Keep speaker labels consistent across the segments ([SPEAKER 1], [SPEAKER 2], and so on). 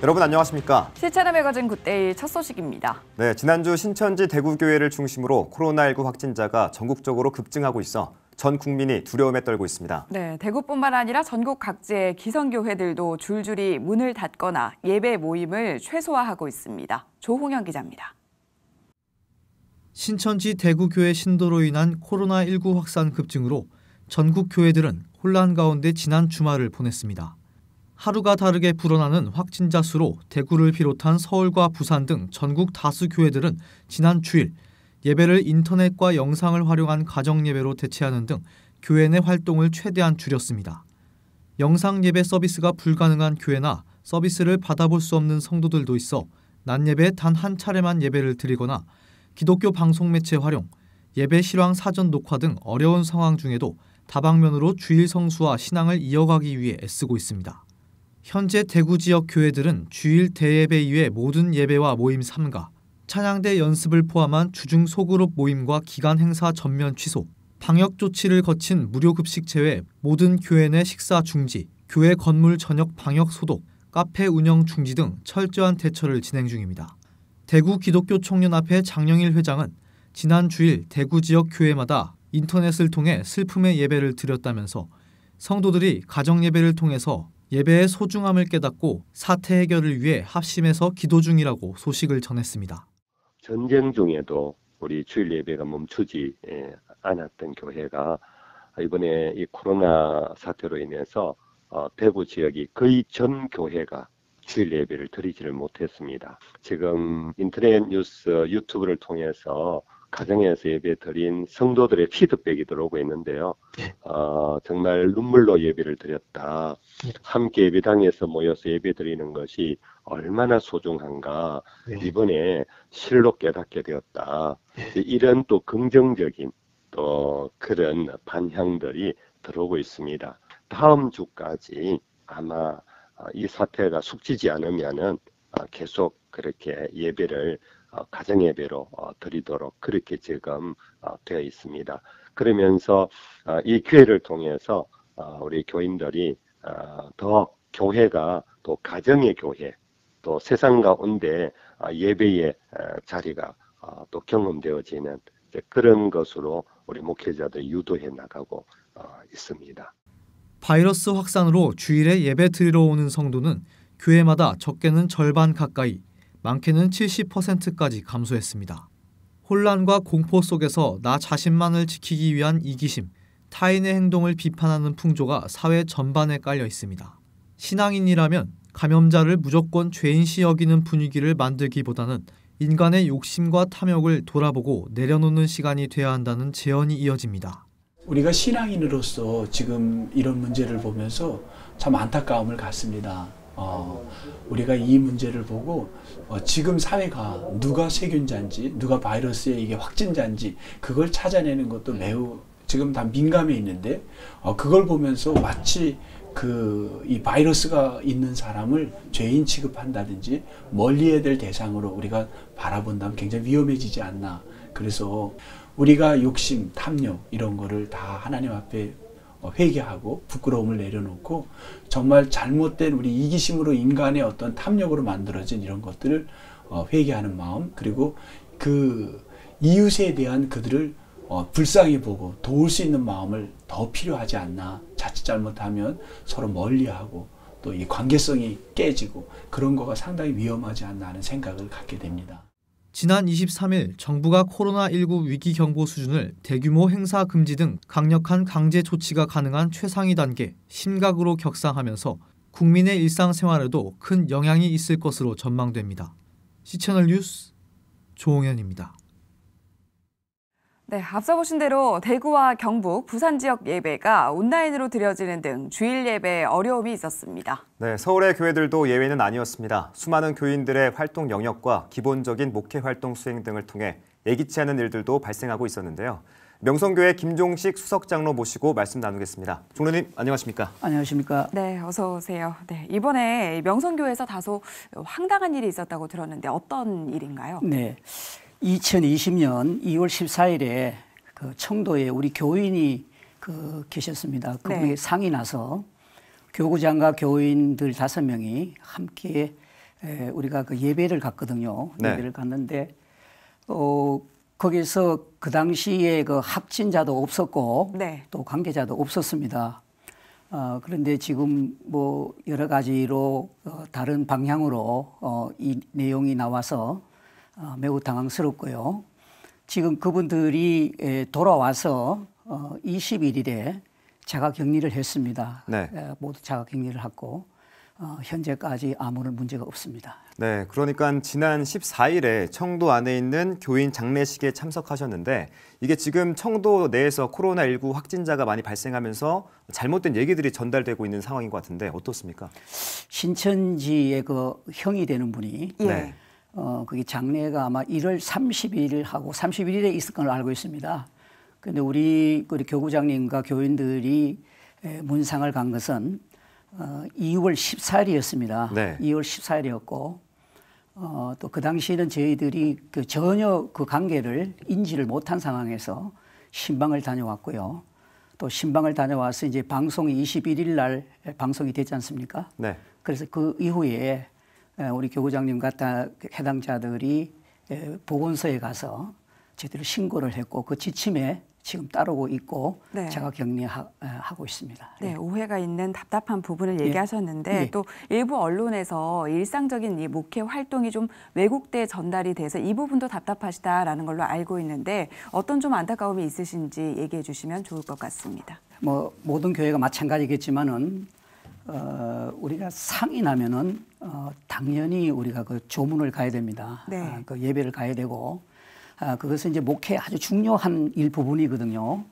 [SPEAKER 1] 여러분 안녕하십니까?
[SPEAKER 2] 실천의 매거진 굿데이 첫 소식입니다.
[SPEAKER 1] 네, 지난주 신천지 대구교회를 중심으로 코로나19 확진자가 전국적으로 급증하고 있어 전 국민이 두려움에 떨고 있습니다.
[SPEAKER 2] 네, 대구뿐만 아니라 전국 각지의 기성교회들도 줄줄이 문을 닫거나 예배 모임을 최소화하고 있습니다. 조홍현 기자입니다.
[SPEAKER 3] 신천지 대구교회 신도로 인한 코로나19 확산 급증으로 전국 교회들은 혼란 가운데 지난 주말을 보냈습니다. 하루가 다르게 불어나는 확진자 수로 대구를 비롯한 서울과 부산 등 전국 다수 교회들은 지난 주일 예배를 인터넷과 영상을 활용한 가정예배로 대체하는 등 교회 내 활동을 최대한 줄였습니다. 영상 예배 서비스가 불가능한 교회나 서비스를 받아볼 수 없는 성도들도 있어 낮 예배 단 한 차례만 예배를 드리거나 기독교 방송 매체 활용, 예배 실황 사전 녹화 등 어려운 상황 중에도 다방면으로 주일 성수와 신앙을 이어가기 위해 애쓰고 있습니다. 현재 대구 지역 교회들은 주일 대예배 이외 모든 예배와 모임 삼가, 찬양대 연습을 포함한 주중 소그룹 모임과 기간 행사 전면 취소, 방역 조치를 거친 무료 급식 제외 모든 교회 내 식사 중지, 교회 건물 전역 방역 소독, 카페 운영 중지 등 철저한 대처를 진행 중입니다. 대구 기독교 총연합회 장영일 회장은 지난 주일 대구 지역 교회마다 인터넷을 통해 슬픔의 예배를 드렸다면서 성도들이 가정 예배를 통해서 예배의 소중함을 깨닫고 사태 해결을 위해 합심해서 기도 중이라고 소식을 전했습니다.
[SPEAKER 4] 전쟁 중에도 우리 주일 예배가 멈추지 않았던 교회가 이번에 이 코로나 사태로 인해서 대구 지역이 거의 전 교회가 주일 예배를 드리지를 못했습니다. 지금 인터넷 뉴스 유튜브를 통해서 가정에서 예배 드린 성도들의 피드백이 들어오고 있는데요. 정말 눈물로 예배를 드렸다. 함께 예배당에서 모여서 예배 드리는 것이 얼마나 소중한가. 이번에 실로 깨닫게 되었다. 이런 또 긍정적인 또 그런 반향들이 들어오고 있습니다. 다음 주까지 아마 이 사태가 숙지지 않으면은 계속 그렇게 예배를 가정예배로 드리도록 그렇게 지금 되어 있습니다. 그러면서 이 기회를 통해서 우리 교인들이 더 교회가 또 가정의 교회, 또 세상 가운데 예배의 자리가 또 경험되어지는 그런 것으로 우리 목회자들 유도해 나가고 있습니다.
[SPEAKER 3] 바이러스 확산으로 주일에 예배 드리러 오는 성도는 교회마다 적게는 절반 가까이, 많게는 70%까지 감소했습니다. 혼란과 공포 속에서 나 자신만을 지키기 위한 이기심, 타인의 행동을 비판하는 풍조가 사회 전반에 깔려 있습니다. 신앙인이라면 감염자를 무조건 죄인시 여기는 분위기를 만들기보다는 인간의 욕심과 탐욕을 돌아보고 내려놓는 시간이 돼야 한다는 제언이 이어집니다.
[SPEAKER 5] 우리가 신앙인으로서 지금 이런 문제를 보면서 참 안타까움을 갖습니다. 우리가 이 문제를 보고 지금 사회가 누가 세균자인지 누가 바이러스의 이게 확진자인지 그걸 찾아내는 것도 매우 지금 다 민감해 있는데 그걸 보면서 마치 이 바이러스가 있는 사람을 죄인 취급한다든지 멀리해야 될 대상으로 우리가 바라본다면 굉장히 위험해지지 않나. 그래서 우리가 욕심, 탐욕 이런 거를 다 하나님 앞에 회개하고 부끄러움을 내려놓고 정말 잘못된 우리 이기심으로 인간의 어떤 탐욕으로 만들어진 이런 것들을 회개하는 마음, 그리고 그 이웃에 대한 그들을 불쌍히 보고 도울 수 있는 마음을 더 필요하지 않나. 자칫 잘못하면 서로 멀리하고 또 이 관계성이 깨지고 그런 거가 상당히 위험하지 않나 하는 생각을 갖게 됩니다.
[SPEAKER 3] 지난 23일 정부가 코로나19 위기경보 수준을 대규모 행사 금지 등 강력한 강제 조치가 가능한 최상위 단계 심각으로 격상하면서 국민의 일상생활에도 큰 영향이 있을 것으로 전망됩니다. C채널 뉴스 조홍현입니다.
[SPEAKER 2] 네, 앞서 보신 대로 대구와 경북, 부산 지역 예배가 온라인으로 드려지는 등 주일 예배에 어려움이 있었습니다.
[SPEAKER 1] 네, 서울의 교회들도 예외는 아니었습니다. 수많은 교인들의 활동 영역과 기본적인 목회 활동 수행 등을 통해 예기치 않은 일들도 발생하고 있었는데요. 명성교회 김종식 수석장로 모시고 말씀 나누겠습니다. 장로님, 안녕하십니까?
[SPEAKER 6] 안녕하십니까?
[SPEAKER 2] 네, 어서 오세요. 네, 이번에 명성교회에서 다소 황당한 일이 있었다고 들었는데 어떤 일인가요?
[SPEAKER 6] 네. 2020년 2월 14일에 그 청도에 우리 교인이 계셨습니다. 그분이 상이 나서 교구장과 교인들 5명이 함께 우리가 그 예배를 갔거든요.
[SPEAKER 1] 네.
[SPEAKER 6] 예배를 갔는데 거기서 그 당시에 그 확진자도 없었고
[SPEAKER 2] 네.
[SPEAKER 6] 또 관계자도 없었습니다. 그런데 지금 뭐 여러 가지로 다른 방향으로 이 내용이 나와서 매우 당황스럽고요. 지금 그분들이 돌아와서 21일에 자가격리를 했습니다.
[SPEAKER 1] 네.
[SPEAKER 6] 모두 자가격리를 하고 현재까지 아무런 문제가 없습니다.
[SPEAKER 1] 네, 그러니까 지난 14일에 청도 안에 있는 교인 장례식에 참석하셨는데 이게 지금 청도 내에서 코로나19 확진자가 많이 발생하면서 잘못된 얘기들이 전달되고 있는 상황인 것 같은데 어떻습니까?
[SPEAKER 6] 신천지의 그 형이 되는 분이
[SPEAKER 2] 예.
[SPEAKER 1] 네.
[SPEAKER 6] 그게 장례가 아마 1월 30일하고 31일에 있을 걸로 알고 있습니다. 그런데 우리 교구장님과 교인들이 문상을 간 것은 2월 14일이었습니다.
[SPEAKER 1] 네.
[SPEAKER 6] 2월 14일이었고 또 그 당시에는 저희들이 전혀 그 관계를 인지를 못한 상황에서 신방을 다녀왔고요. 또 신방을 다녀와서 이제 방송이 21일 날 방송이 됐지 않습니까?
[SPEAKER 1] 네.
[SPEAKER 6] 그래서 그 이후에 우리 교구장님 같은 해당자들이 보건소에 가서 저희들이 신고를 했고 그 지침에 지금 따르고 있고
[SPEAKER 2] 네.
[SPEAKER 6] 자가격리하고 있습니다.
[SPEAKER 2] 네, 오해가 있는 답답한 부분을 얘기하셨는데
[SPEAKER 6] 예.
[SPEAKER 2] 또 일부 언론에서 일상적인 이 목회 활동이 좀 왜곡돼 전달이 돼서 이 부분도 답답하시다라는 걸로 알고 있는데 어떤 좀 안타까움이 있으신지 얘기해 주시면 좋을 것 같습니다.
[SPEAKER 6] 뭐 모든 교회가 마찬가지겠지만은 우리가 상이 나면은 당연히 우리가 그 조문을 가야 됩니다.
[SPEAKER 2] 네.
[SPEAKER 6] 그 예배를 가야 되고 그것은 이제 목회의 아주 중요한 일부분이거든요.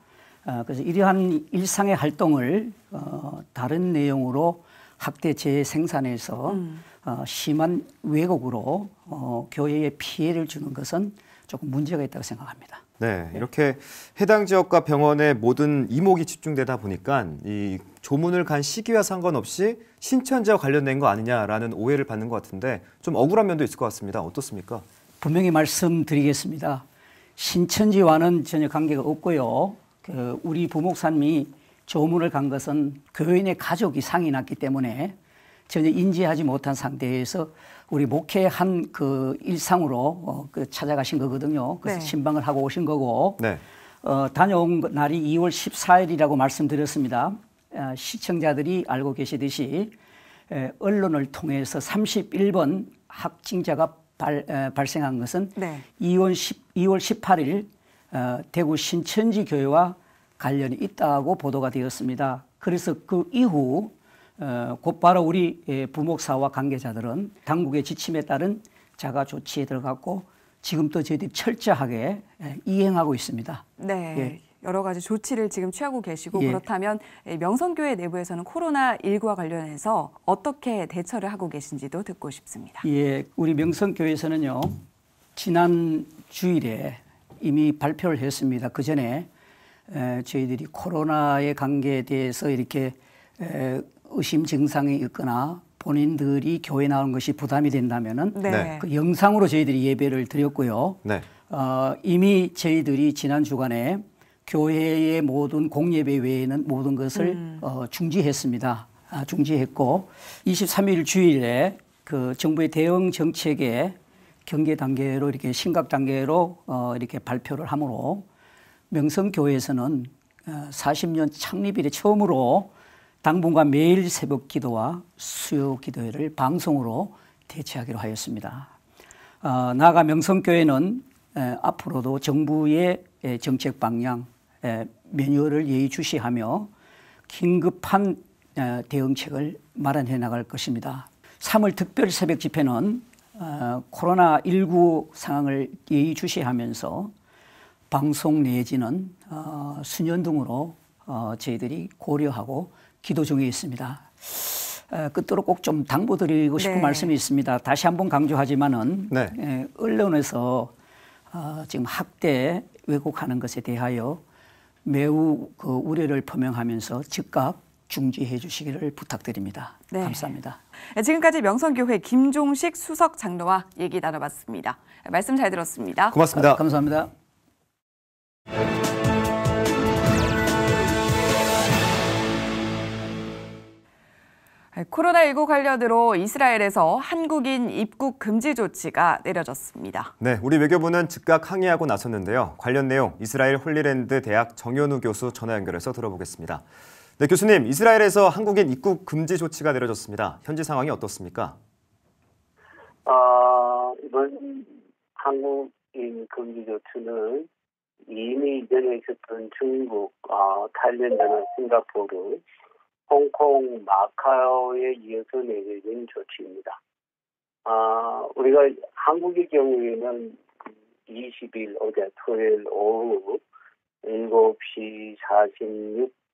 [SPEAKER 6] 그래서 이러한 일상의 활동을 다른 내용으로 학대 재생산해서 심한 왜곡으로 교회에 피해를 주는 것은 조금 문제가 있다고 생각합니다.
[SPEAKER 1] 네, 이렇게 해당 지역과 병원의 모든 이목이 집중되다 보니까 이 조문을 간 시기와 상관없이 신천지와 관련된 거 아니냐라는 오해를 받는 것 같은데 좀 억울한 면도 있을 것 같습니다. 어떻습니까?
[SPEAKER 6] 분명히 말씀드리겠습니다. 신천지와는 전혀 관계가 없고요. 우리 부목사님이 조문을 간 것은 교인의 가족이 상이 났기 때문에 전혀 인지하지 못한 상태에서 우리 목회한 그 일상으로 찾아가신 거거든요. 그래서
[SPEAKER 2] 네.
[SPEAKER 6] 신방을 하고 오신 거고
[SPEAKER 1] 네.
[SPEAKER 6] 다녀온 날이 2월 14일이라고 말씀드렸습니다. 시청자들이 알고 계시듯이 언론을 통해서 31번 확진자가 발생한 것은
[SPEAKER 2] 네.
[SPEAKER 6] 2월 18일 대구 신천지 교회와 관련이 있다고 보도가 되었습니다. 그래서 그 이후 곧바로 우리 부목사와 관계자들은 당국의 지침에 따른 자가 조치에 들어갔고 지금도 저희들이 철저하게 이행하고 있습니다.
[SPEAKER 2] 네.
[SPEAKER 6] 예.
[SPEAKER 2] 여러 가지 조치를 지금 취하고 계시고
[SPEAKER 6] 예.
[SPEAKER 2] 그렇다면 명성교회 내부에서는 코로나19와 관련해서 어떻게 대처를 하고 계신지도 듣고 싶습니다.
[SPEAKER 6] 예, 우리 명성교회에서는요, 지난 주일에 이미 발표를 했습니다. 그 전에 저희들이 코로나의 관계에 대해서 이렇게 의심 증상이 있거나 본인들이 교회 나오는 것이 부담이 된다면은
[SPEAKER 2] 네.
[SPEAKER 6] 그 영상으로 저희들이 예배를 드렸고요.
[SPEAKER 1] 네.
[SPEAKER 6] 이미 저희들이 지난 주간에 교회의 모든 공예배 외에는 모든 것을 중지했습니다. 중지했고 23일 주일에 그 정부의 대응 정책에 경계 단계로 이렇게 심각 단계로 이렇게 발표를 하므로 명성교회에서는 40년 창립 이래 처음으로 당분간 매일 새벽 기도와 수요 기도회를 방송으로 대체하기로 하였습니다. 나아가 명성교회는 앞으로도 정부의 정책 방향, 매뉴얼을 예의주시하며 긴급한 대응책을 마련해 나갈 것입니다. 3월 특별 새벽 집회는 코로나19 상황을 예의주시하면서 방송 내지는 수면 등으로 저희들이 고려하고 기도 중에 있습니다. 끝으로 꼭 좀 당부드리고 싶은
[SPEAKER 2] 네.
[SPEAKER 6] 말씀이 있습니다. 다시 한번 강조하지만은
[SPEAKER 1] 네.
[SPEAKER 6] 언론에서 지금 학대 왜곡하는 것에 대하여 매우 그 우려를 표명하면서 즉각 중지해 주시기를 부탁드립니다.
[SPEAKER 2] 네.
[SPEAKER 6] 감사합니다.
[SPEAKER 2] 지금까지 명성교회 김종식 수석 장로와 얘기 나눠봤습니다. 말씀 잘 들었습니다.
[SPEAKER 1] 고맙습니다.
[SPEAKER 6] 감사합니다.
[SPEAKER 2] 코로나19 관련으로 이스라엘에서 한국인 입국 금지 조치가 내려졌습니다.
[SPEAKER 1] 네, 우리 외교부는 즉각 항의하고 나섰는데요. 관련 내용 이스라엘 홀리랜드 대학 정현우 교수 전화 연결해서 들어보겠습니다. 네, 교수님, 이스라엘에서 한국인 입국 금지 조치가 내려졌습니다. 현지 상황이 어떻습니까?
[SPEAKER 7] 이번 한국인 금지 조치는 이미 이전에 있었던 중국, 타일랜드나 싱가포르, 홍콩, 마카오에 이어서 내려진 조치입니다. 우리가 한국의 경우에는 20일 어제 토요일 오후 7시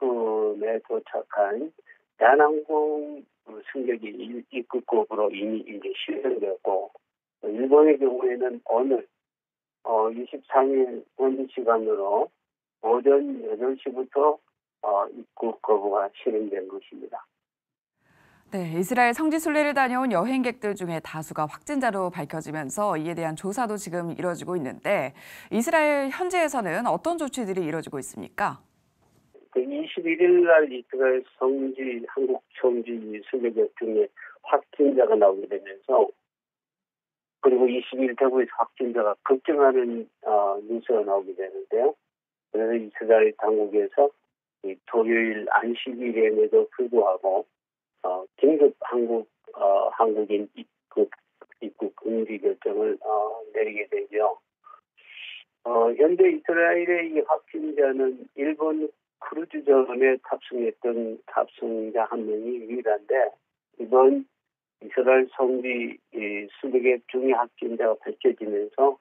[SPEAKER 7] 46분에 도착한 대한항공 승객이 입국국으로 이미 이제 실현되었고, 일본의 경우에는 오늘 23일 현지 시간으로 오전 8시부터 입국 거부가 실행된 것입니다.
[SPEAKER 2] 네, 이스라엘 성지 순례를 다녀온 여행객들 중에 다수가 확진자로 밝혀지면서 이에 대한 조사도 지금 이뤄지고 있는데 이스라엘 현지에서는 어떤 조치들이 이뤄지고 있습니까?
[SPEAKER 7] 21일 날 이스라엘 성지 한국 성지 순례객 중에 확진자가 나오게 되면서 그리고 20일 대구에서 확진자가 급증하는 뉴스가 나오게 되는데요. 그래서 이스라엘 당국에서 토요일 안식일에도 불구하고 긴급 한국인 입국 금지 결정을 내리게 되죠. 현재 이스라엘의 이 확진자는 일본 크루즈선에 탑승했던 탑승자 한 명이 유일한데 이번 이스라엘 성지 순례객 중에 확진자가 밝혀지면서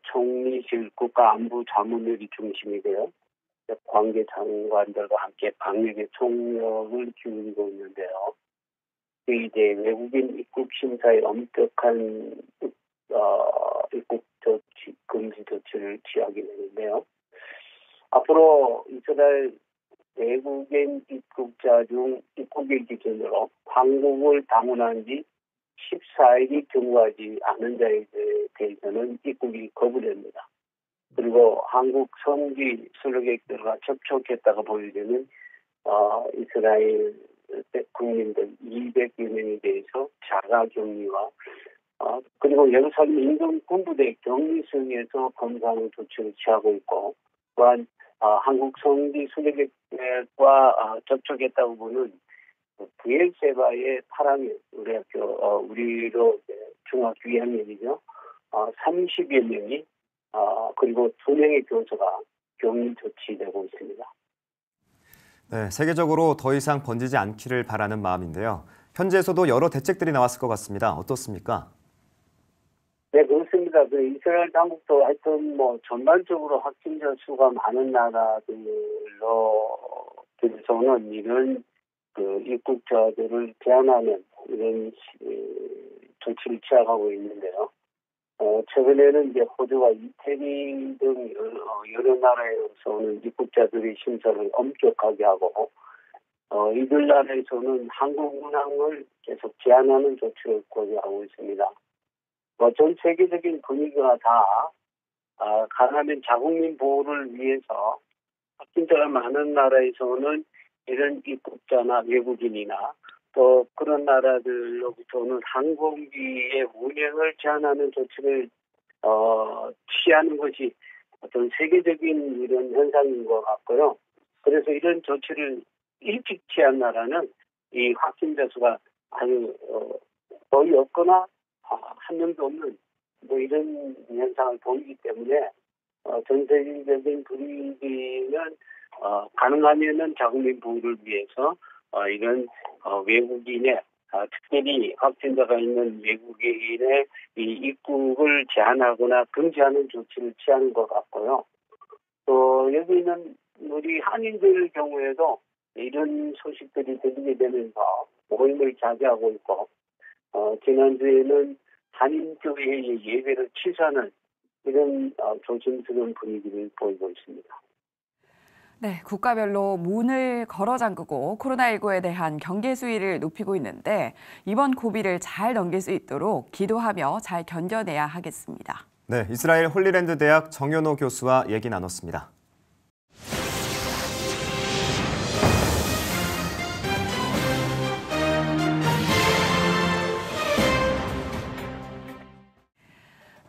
[SPEAKER 7] 총리실 국가안보자문회의 중심이 되어 관계 장관들과 함께 방역에 총력을 기울이고 있는데요. 이제 외국인 입국 심사에 엄격한 입국 조치, 금지 조치를 취하게 되는데요. 앞으로 이스라엘 외국인 입국자 중 입국일 기준으로 한국을 방문한 지 14일이 경과하지 않은 자에 대해서는 입국이 거부됩니다. 그리고 한국 성지 순례객들과 접촉했다가 보이려는 이스라엘 국민들 200여 명에 대해서 자가격리와 그리고 예루살렘 인근군부대 격리성에서 검사하는 조치를 취하고 있고 또한 한국 성지 순례객과 접촉했다고 보는 부엘세바의 8학년 우리 학교 우리로 중학교 2학년이죠. 30여 명이 그리고 2명의 교수가 격리 조치되고 있습니다.
[SPEAKER 1] 네, 세계적으로 더 이상 번지지 않기를 바라는 마음인데요. 현지에서도 여러 대책들이 나왔을 것 같습니다. 어떻습니까?
[SPEAKER 7] 네, 그렇습니다. 이스라엘 당국도 하여튼 전반적으로 확진자 수가 많은 나라들로서는 이런 입국자들을 제한하는 이런 조치를 취하고 있는데요. 최근에는 이제 호주와 이태리 등 여러 나라에서 오는 입국자들의 심사를 엄격하게 하고 이들 나라에서는 한국 문항을 계속 제한하는 조치를 고려하고 있습니다. 전 세계적인 분위기가 다 가능하면 자국민 보호를 위해서 확진자가 많은 나라에서는 이런 입국자나 외국인이나 또 그런 나라들로부터는 항공기의 운행을 제한하는 조치를 취하는 것이 어떤 세계적인 이런 현상인 것 같고요. 그래서 이런 조치를 일찍 취한 나라는 이 확진자 수가 아주 거의 없거나 한 명도 없는 이런 현상을 보이기 때문에 전 세계적인 분위기는 가능하면은 자국민 보호를 위해서 이런 외국인의 특별히 확진자가 있는 외국인의 이 입국을 제한하거나 금지하는 조치를 취하는 것 같고요. 또 여기 있는 우리 한인들 경우에도 이런 소식들이 들리게 되면서 모임을 자제하고 있고 지난주에는 한인교회의 예배를 취소하는 이런 조심스러운 분위기를 보이고 있습니다.
[SPEAKER 2] 네, 국가별로 문을 걸어 잠그고 코로나19에 대한 경계 수위를 높이고 있는데 이번 고비를 잘 넘길 수 있도록 기도하며 잘 견뎌내야 하겠습니다.
[SPEAKER 1] 네, 이스라엘 홀리랜드 대학 정현호 교수와 얘기 나눴습니다.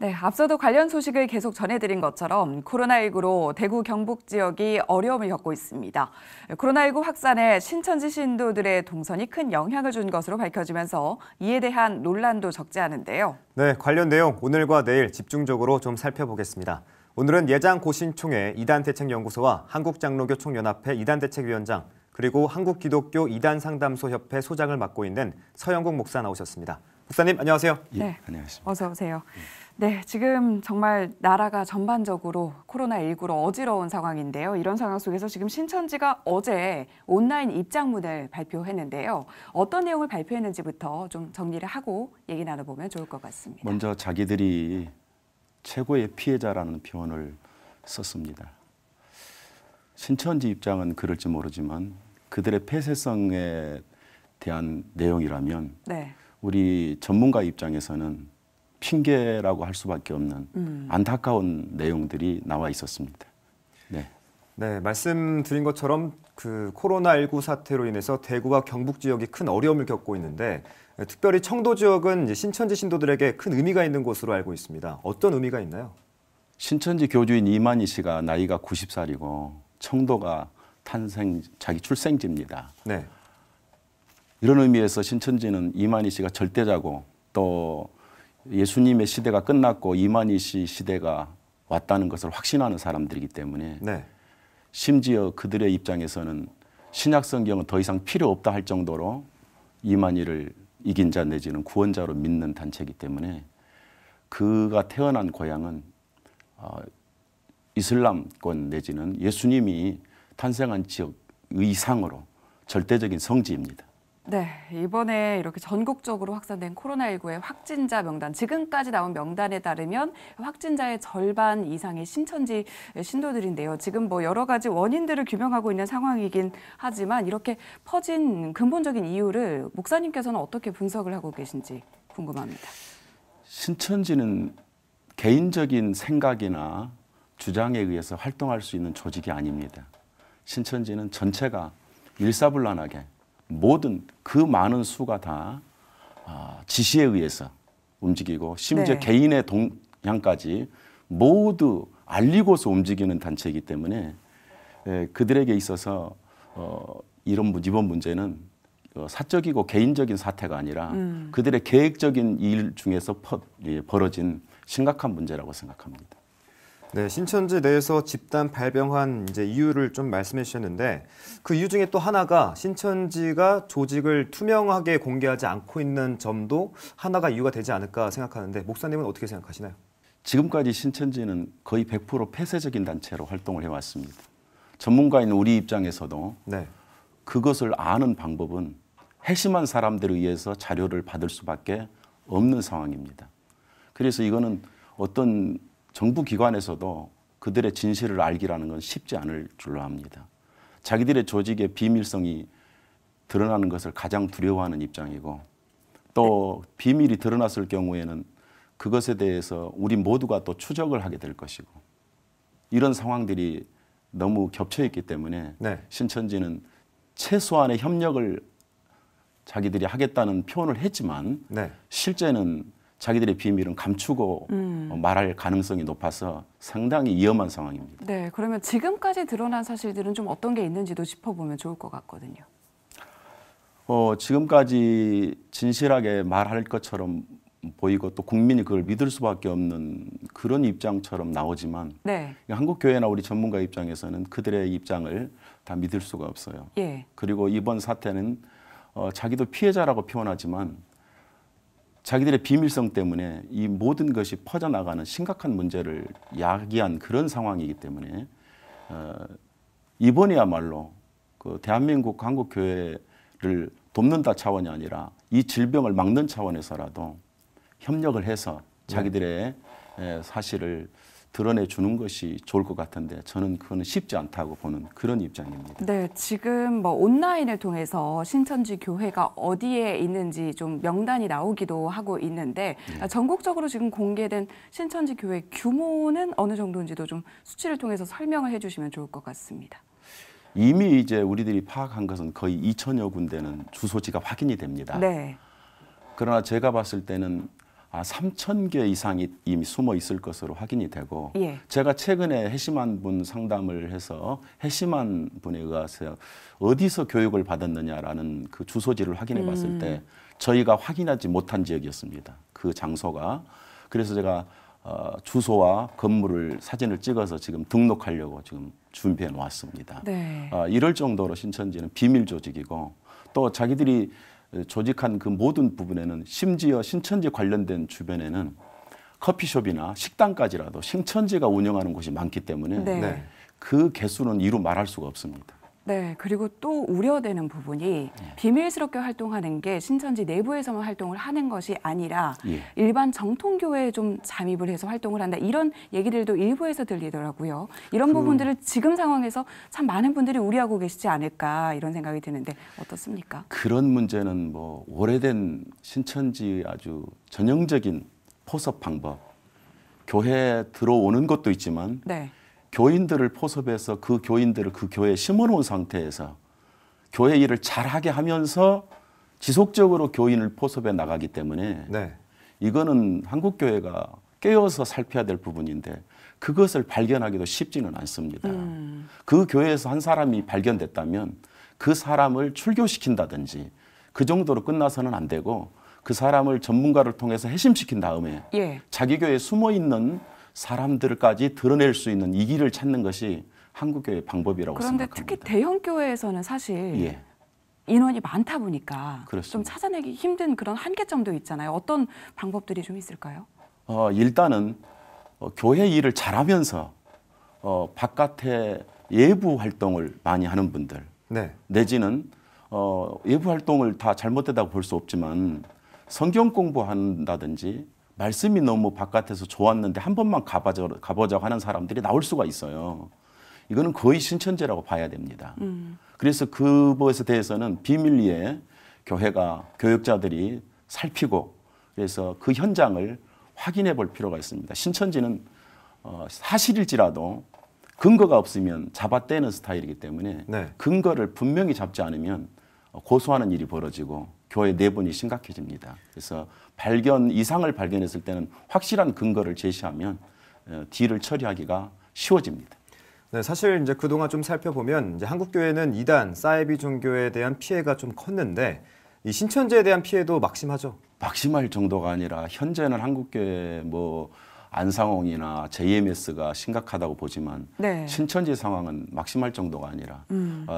[SPEAKER 2] 네, 앞서도 관련 소식을 계속 전해드린 것처럼 코로나19로 대구 경북 지역이 어려움을 겪고 있습니다. 코로나19 확산에 신천지 신도들의 동선이 큰 영향을 준 것으로 밝혀지면서 이에 대한 논란도 적지 않은데요.
[SPEAKER 1] 네, 관련 내용 오늘과 내일 집중적으로 좀 살펴보겠습니다. 오늘은 예장 고신총회 이단대책연구소와 한국장로교 총연합회 이단대책위원장 그리고 한국기독교 이단상담소협회 소장을 맡고 있는 서영국 목사 나오셨습니다. 목사님 안녕하세요.
[SPEAKER 8] 예,
[SPEAKER 2] 네,
[SPEAKER 8] 안녕하십니까.
[SPEAKER 2] 어서 오세요. 네, 지금 정말 나라가 전반적으로 코로나19로 어지러운 상황인데요. 이런 상황 속에서 지금 신천지가 어제 온라인 입장문을 발표했는데요. 어떤 내용을 발표했는지부터 좀 정리를 하고 얘기 나눠보면 좋을 것 같습니다.
[SPEAKER 8] 먼저 자기들이 최고의 피해자라는 표현을 썼습니다. 신천지 입장은 그럴지 모르지만 그들의 폐쇄성에 대한 내용이라면
[SPEAKER 2] 네.
[SPEAKER 8] 우리 전문가 입장에서는 핑계라고 할 수밖에 없는 안타까운 내용들이 나와 있었습니다. 네.
[SPEAKER 1] 네, 말씀드린 것처럼 그 코로나19 사태로 인해서 대구와 경북 지역이 큰 어려움을 겪고 있는데 특별히 청도 지역은 이제 신천지 신도들에게 큰 의미가 있는 곳으로 알고 있습니다. 어떤 의미가 있나요?
[SPEAKER 8] 신천지 교주인 이만희 씨가 나이가 90살이고 청도가 자기 출생지입니다.
[SPEAKER 1] 네.
[SPEAKER 8] 이런 의미에서 신천지는 이만희 씨가 절대자고 또 예수님의 시대가 끝났고 이만희 씨 시대가 왔다는 것을 확신하는 사람들이기 때문에
[SPEAKER 1] 네.
[SPEAKER 8] 심지어 그들의 입장에서는 신약 성경은 더 이상 필요 없다 할 정도로 이만희를 이긴 자 내지는 구원자로 믿는 단체이기 때문에 그가 태어난 고향은 이슬람권 내지는 예수님이 탄생한 지역 이상으로 절대적인 성지입니다.
[SPEAKER 2] 네, 이번에 이렇게 전국적으로 확산된 코로나19의 확진자 명단, 지금까지 나온 명단에 따르면 확진자의 절반 이상이 신천지 신도들인데요. 지금 뭐 여러 가지 원인들을 규명하고 있는 상황이긴 하지만 이렇게 퍼진 근본적인 이유를 목사님께서는 어떻게 분석을 하고 계신지 궁금합니다.
[SPEAKER 8] 신천지는 개인적인 생각이나 주장에 의해서 활동할 수 있는 조직이 아닙니다. 신천지는 전체가 일사불란하게 모든 그 많은 수가 다 지시에 의해서 움직이고 심지어
[SPEAKER 2] 네.
[SPEAKER 8] 개인의 동향까지 모두 알리고서 움직이는 단체이기 때문에 그들에게 있어서 이번 문제는 사적이고 개인적인 사태가 아니라 그들의 계획적인 일 중에서 벌어진 심각한 문제라고 생각합니다.
[SPEAKER 1] 네, 신천지 내에서 집단 발병한 이제 이유를 좀 말씀해 주셨는데 그 이유 중에 또 하나가 신천지가 조직을 투명하게 공개하지 않고 있는 점도 하나가 이유가 되지 않을까 생각하는데 목사님은 어떻게 생각하시나요?
[SPEAKER 8] 지금까지 신천지는 거의 100% 폐쇄적인 단체로 활동을 해왔습니다. 전문가인 우리 입장에서도
[SPEAKER 1] 네.
[SPEAKER 8] 그것을 아는 방법은 핵심한 사람들에 의해서 자료를 받을 수밖에 없는 상황입니다. 그래서 이거는 어떤 정부 기관에서도 그들의 진실을 알기라는 건 쉽지 않을 줄로 압니다. 자기들의 조직의 비밀성이 드러나는 것을 가장 두려워하는 입장이고 또 비밀이 드러났을 경우에는 그것에 대해서 우리 모두가 또 추적을 하게 될 것이고 이런 상황들이 너무 겹쳐 있기 때문에
[SPEAKER 1] 네.
[SPEAKER 8] 신천지는 최소한의 협력을 자기들이 하겠다는 표현을 했지만
[SPEAKER 1] 네.
[SPEAKER 8] 실제는 자기들의 비밀은 감추고 말할 가능성이 높아서 상당히 위험한 상황입니다.
[SPEAKER 2] 네, 그러면 지금까지 드러난 사실들은 좀 어떤 게 있는지도 짚어보면 좋을 것 같거든요.
[SPEAKER 8] 지금까지 진실하게 말할 것처럼 보이고 또 국민이 그걸 믿을 수밖에 없는 그런 입장처럼 나오지만
[SPEAKER 2] 네.
[SPEAKER 8] 한국교회나 우리 전문가 입장에서는 그들의 입장을 다 믿을 수가 없어요.
[SPEAKER 2] 예.
[SPEAKER 8] 그리고 이번 사태는 자기도 피해자라고 표현하지만 자기들의 비밀성 때문에 이 모든 것이 퍼져나가는 심각한 문제를 야기한 그런 상황이기 때문에 이번이야말로 그 대한민국 한국교회를 돕는다 차원이 아니라 이 질병을 막는 차원에서라도 협력을 해서 자기들의 사실을 드러내주는 것이 좋을 것 같은데 저는 그거는 쉽지 않다고 보는 그런 입장입니다.
[SPEAKER 2] 네, 지금 뭐 온라인을 통해서 신천지 교회가 어디에 있는지 좀 명단이 나오기도 하고 있는데 전국적으로 지금 공개된 신천지 교회 규모는 어느 정도인지도 좀 수치를 통해서 설명을 해주시면 좋을 것 같습니다.
[SPEAKER 8] 이미 이제 우리들이 파악한 것은 거의 2천여 군데는 주소지가 확인이 됩니다.
[SPEAKER 2] 네.
[SPEAKER 8] 그러나 제가 봤을 때는 3,000개 이상이 이미 숨어 있을 것으로 확인이 되고
[SPEAKER 2] 예.
[SPEAKER 8] 제가 최근에 해심한 분 상담을 해서 해심한 분에 의해서 어디서 교육을 받았느냐라는 그 주소지를 확인해 봤을 때 저희가 확인하지 못한 지역이었습니다. 그 장소가. 그래서 제가 주소와 건물을 사진을 찍어서 지금 등록하려고 지금 준비해 놓았습니다.
[SPEAKER 2] 네.
[SPEAKER 8] 이럴 정도로 신천지는 비밀 조직이고 또 자기들이 조직한 그 모든 부분에는 심지어 신천지 관련된 주변에는 커피숍이나 식당까지라도 신천지가 운영하는 곳이 많기 때문에
[SPEAKER 2] 네.
[SPEAKER 1] 네.
[SPEAKER 8] 그 개수는 이루 말할 수가 없습니다.
[SPEAKER 2] 네, 그리고 또 우려되는 부분이 비밀스럽게 활동하는 게 신천지 내부에서만 활동을 하는 것이 아니라
[SPEAKER 8] 예.
[SPEAKER 2] 일반 정통교회에 좀 잠입을 해서 활동을 한다. 이런 얘기들도 일부에서 들리더라고요. 이런 부분들을 지금 상황에서 참 많은 분들이 우려하고 계시지 않을까 이런 생각이 드는데 어떻습니까?
[SPEAKER 8] 그런 문제는 뭐 오래된 신천지 아주 전형적인 포섭 방법, 교회에 들어오는 것도 있지만
[SPEAKER 2] 네.
[SPEAKER 8] 교인들을 포섭해서 그 교인들을 그 교회에 심어놓은 상태에서 교회 일을 잘하게 하면서 지속적으로 교인을 포섭해 나가기 때문에
[SPEAKER 1] 네.
[SPEAKER 8] 이거는 한국교회가 깨어서 살펴야 될 부분인데 그것을 발견하기도 쉽지는 않습니다. 그 교회에서 한 사람이 발견됐다면 그 사람을 출교시킨다든지 그 정도로 끝나서는 안 되고 그 사람을 전문가를 통해서 해심시킨 다음에
[SPEAKER 2] 예.
[SPEAKER 8] 자기 교회에 숨어있는 사람들까지 드러낼 수 있는 이 길을 찾는 것이 한국교회의 방법이라고
[SPEAKER 2] 그런데
[SPEAKER 8] 생각합니다.
[SPEAKER 2] 특히 대형 교회에서는 사실
[SPEAKER 8] 예.
[SPEAKER 2] 인원이 많다 보니까 좀
[SPEAKER 8] 그렇습니다.
[SPEAKER 2] 찾아내기 힘든 그런 한계점도 있잖아요. 어떤 방법들이 좀 있을까요?
[SPEAKER 8] 일단은 교회 일을 잘하면서 바깥에 예부 활동을 많이 하는 분들
[SPEAKER 1] 네.
[SPEAKER 8] 내지는 예부 활동을 다 잘못되다고 볼 수 없지만 성경 공부한다든지 말씀이 너무 바깥에서 좋았는데 한 번만 가보자고 하는 사람들이 나올 수가 있어요. 이거는 거의 신천지라고 봐야 됩니다. 그래서 그것에 대해서는 비밀리에 교회가 교육자들이 살피고 그래서 그 현장을 확인해 볼 필요가 있습니다. 신천지는 사실일지라도 근거가 없으면 잡아떼는 스타일이기 때문에
[SPEAKER 1] 네.
[SPEAKER 8] 근거를 분명히 잡지 않으면 고소하는 일이 벌어지고 교회 내분이 심각해집니다. 그래서 이상을 발견했을 때는 확실한 근거를 제시하면 뒤를 처리하기가 쉬워집니다.
[SPEAKER 1] 네, 사실 이제 그동안 좀 살펴보면 이제 한국교회는 이단, 사이비 종교에 대한 피해가 좀 컸는데 이 신천지에 대한 피해도 막심하죠.
[SPEAKER 8] 막심할 정도가 아니라 현재는 한국교회 안상홍이나 JMS가 심각하다고 보지만
[SPEAKER 2] 네.
[SPEAKER 8] 신천지 상황은 막심할 정도가 아니라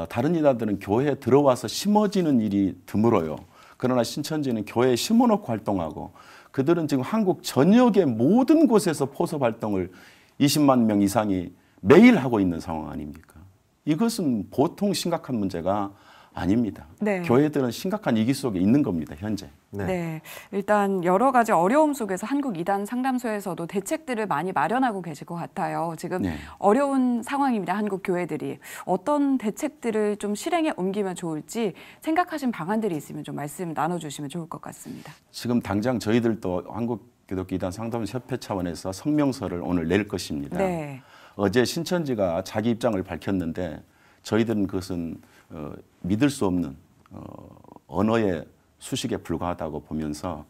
[SPEAKER 8] 다른 이단들은 교회에 들어와서 심어지는 일이 드물어요. 그러나 신천지는 교회에 심어놓고 활동하고 그들은 지금 한국 전역의 모든 곳에서 포섭 활동을 20만 명 이상이 매일 하고 있는 상황 아닙니까? 이것은 보통 심각한 문제가 아닙니다.
[SPEAKER 2] 네.
[SPEAKER 8] 교회들은 심각한 위기 속에 있는 겁니다, 현재.
[SPEAKER 1] 네.
[SPEAKER 2] 네, 일단 여러 가지 어려움 속에서 한국 이단 상담소에서도 대책들을 많이 마련하고 계실 것 같아요. 지금
[SPEAKER 8] 네.
[SPEAKER 2] 어려운 상황입니다. 한국 교회들이 어떤 대책들을 좀 실행에 옮기면 좋을지 생각하신 방안들이 있으면 좀 말씀 나눠주시면 좋을 것 같습니다.
[SPEAKER 8] 지금 당장 저희들도 한국기독교 이단 상담소 협회 차원에서 성명서를 오늘 낼 것입니다.
[SPEAKER 2] 네.
[SPEAKER 8] 어제 신천지가 자기 입장을 밝혔는데 저희들은 그것은 믿을 수 없는 언어의 수식에 불과하다고 보면서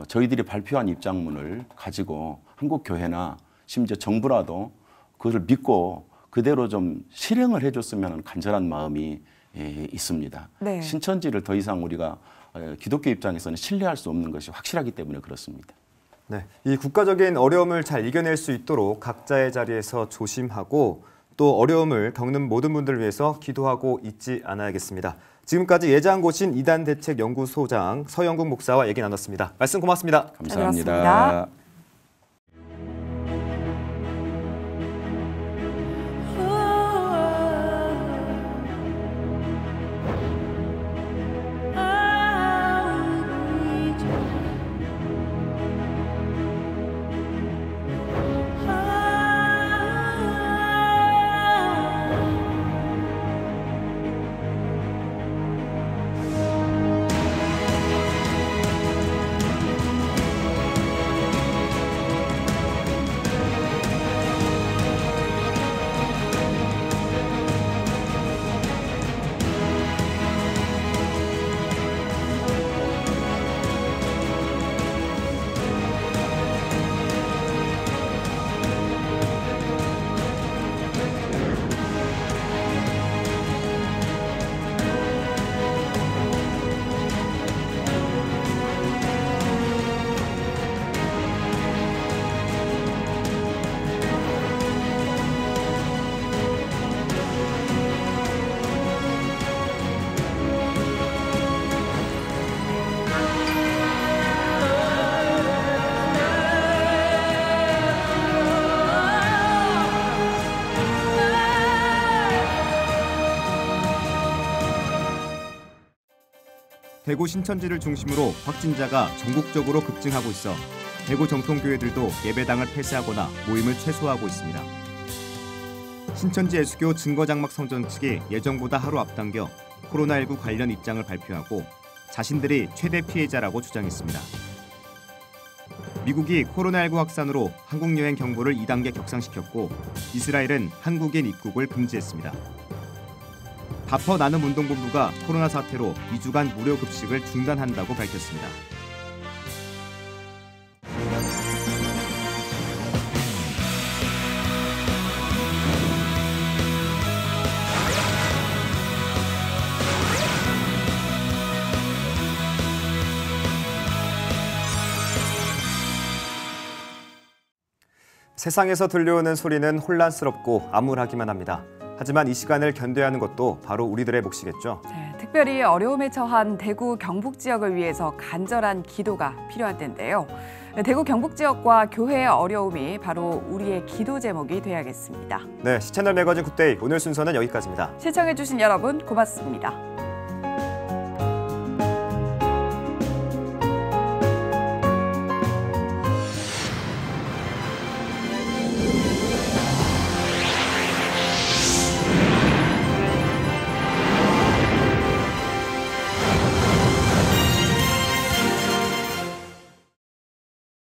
[SPEAKER 8] 저희들이 발표한 입장문을 가지고 한국 교회나 심지어 정부라도 그것을 믿고 그대로 좀 실행을 해줬으면 간절한 마음이 있습니다.
[SPEAKER 2] 네.
[SPEAKER 8] 신천지를 더 이상 우리가 기독교 입장에서는 신뢰할 수 없는 것이 확실하기 때문에 그렇습니다.
[SPEAKER 1] 네, 이 국가적인 어려움을 잘 이겨낼 수 있도록 각자의 자리에서 조심하고 또 어려움을 겪는 모든 분들을 위해서 기도하고 잊지 않아야겠습니다. 지금까지 예장고신 이단대책연구소장 서영국 목사와 얘기 나눴습니다. 말씀 고맙습니다.
[SPEAKER 8] 감사합니다.
[SPEAKER 2] 잘 들었습니다.
[SPEAKER 1] 대구 신천지를 중심으로 확진자가 전국적으로 급증하고 있어 대구 정통교회들도 예배당을 폐쇄하거나 모임을 최소화하고 있습니다. 신천지 예수교 증거장막 성전 측이 예정보다 하루 앞당겨 코로나19 관련 입장을 발표하고 자신들이 최대 피해자라고 주장했습니다. 미국이 코로나19 확산으로 한국 여행 경보를 2단계 격상시켰고 이스라엘은 한국인 입국을 금지했습니다. 다퍼 나눔 운동본부가 코로나 사태로 2주간 무료 급식을 중단한다고 밝혔습니다. 세상에서 들려오는 소리는 혼란스럽고 암울하기만 합니다. 하지만 이 시간을 견뎌야 하는 것도 바로 우리들의 몫이겠죠.
[SPEAKER 2] 네, 특별히 어려움에 처한 대구 경북 지역을 위해서 간절한 기도가 필요할 텐데요. 대구 경북 지역과 교회의 어려움이 바로 우리의 기도 제목이 돼야겠습니다.
[SPEAKER 1] 네, 시채널 매거진 굿데이 오늘 순서는 여기까지입니다.
[SPEAKER 2] 시청해주신 여러분 고맙습니다.